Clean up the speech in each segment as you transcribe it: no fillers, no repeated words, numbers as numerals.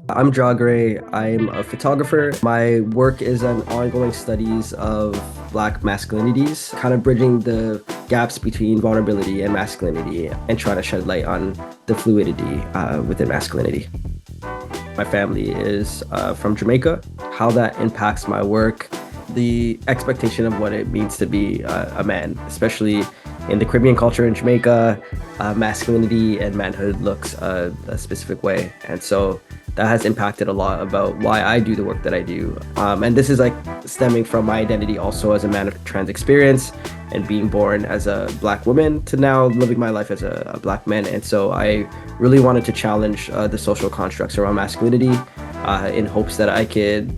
I'm Jah Grey. I'm a photographer. My work is on ongoing studies of Black masculinities, kind of bridging the gaps between vulnerability and masculinity and trying to shed light on the fluidity within masculinity. My family is from Jamaica. How that impacts my work, the expectation of what it means to be a man, especially in the Caribbean culture in Jamaica, masculinity and manhood looks a specific way. And so that has impacted a lot about why I do the work that I do. And this is like stemming from my identity also as a man of trans experience and being born as a Black woman to now living my life as a Black man. And so I really wanted to challenge the social constructs around masculinity in hopes that I could,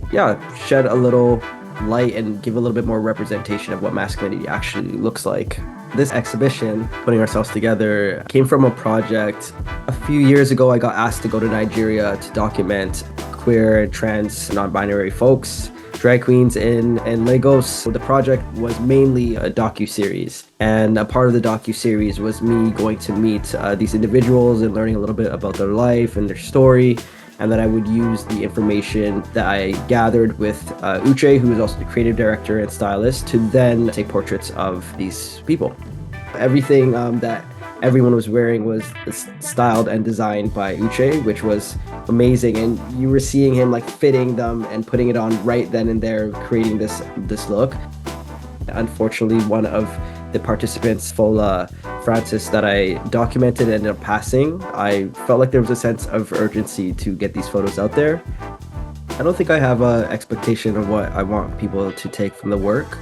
shed a little light and give a little bit more representation of what masculinity actually looks like. This exhibition, Putting Ourselves Together, came from a project. A few years ago, I got asked to go to Nigeria to document queer, trans, non-binary folks, drag queens in Lagos. So the project was mainly a docu-series. And a part of the docu-series was me going to meet these individuals and learning a little bit about their life and their story. And then I would use the information that I gathered with Uche, who is also the creative director and stylist, to then take portraits of these people. Everything that everyone was wearing was styled and designed by Uche, which was amazing. And you were seeing him like fitting them and putting it on right then and there, creating this look. Unfortunately, one of the participants, Fola Francis, that I documented ended up passing. I felt like there was a sense of urgency to get these photos out there. I don't think I have an expectation of what I want people to take from the work,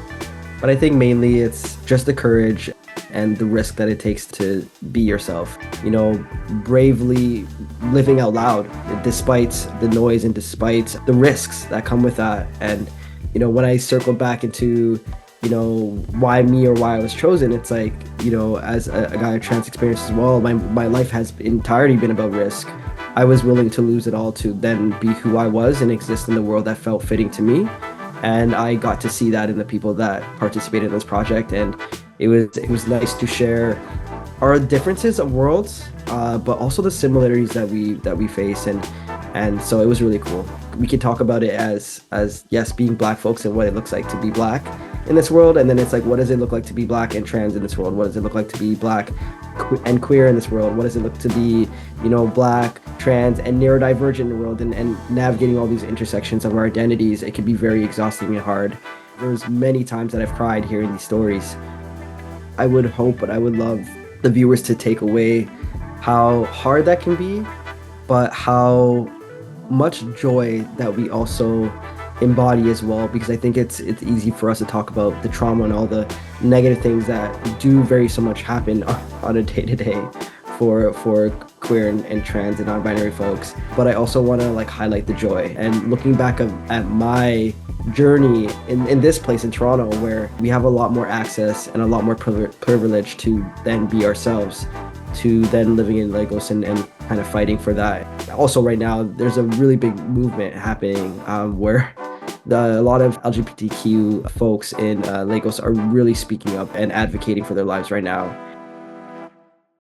but I think mainly it's just the courage and the risk that it takes to be yourself. You know, bravely living out loud, despite the noise and despite the risks that come with that. And, you know, when I circle back into why me or why I was chosen, it's like, as a guy of trans experience as well, my life has entirely been about risk. I was willing to lose it all to then be who I was and exist in the world that felt fitting to me. And I got to see that in the people that participated in this project. And it was nice to share our differences of worlds, but also the similarities that we face. And so it was really cool. We could talk about it as yes, being Black folks and what it looks like to be Black in this world, and then it's like, what does it look like to be Black and trans in this world? What does it look like to be Black and queer in this world? What does it look to be, Black, trans, and neurodivergent in the world? And navigating all these intersections of our identities, it can be very exhausting and hard. There's many times that I've cried hearing these stories. I would hope, but I would love the viewers to take away how hard that can be, but how much joy that we also embody as well, because I think it's easy for us to talk about the trauma and all the negative things that do very so much happen on a day-to-day for queer and trans and non-binary folks. But I also want to highlight the joy, and looking back at my journey in this place in Toronto, where we have a lot more access and a lot more privilege to then be ourselves, to then living in Lagos and kind of fighting for that. Also right now, there's a really big movement happening where a lot of LGBTQ folks in Lagos are really speaking up and advocating for their lives right now.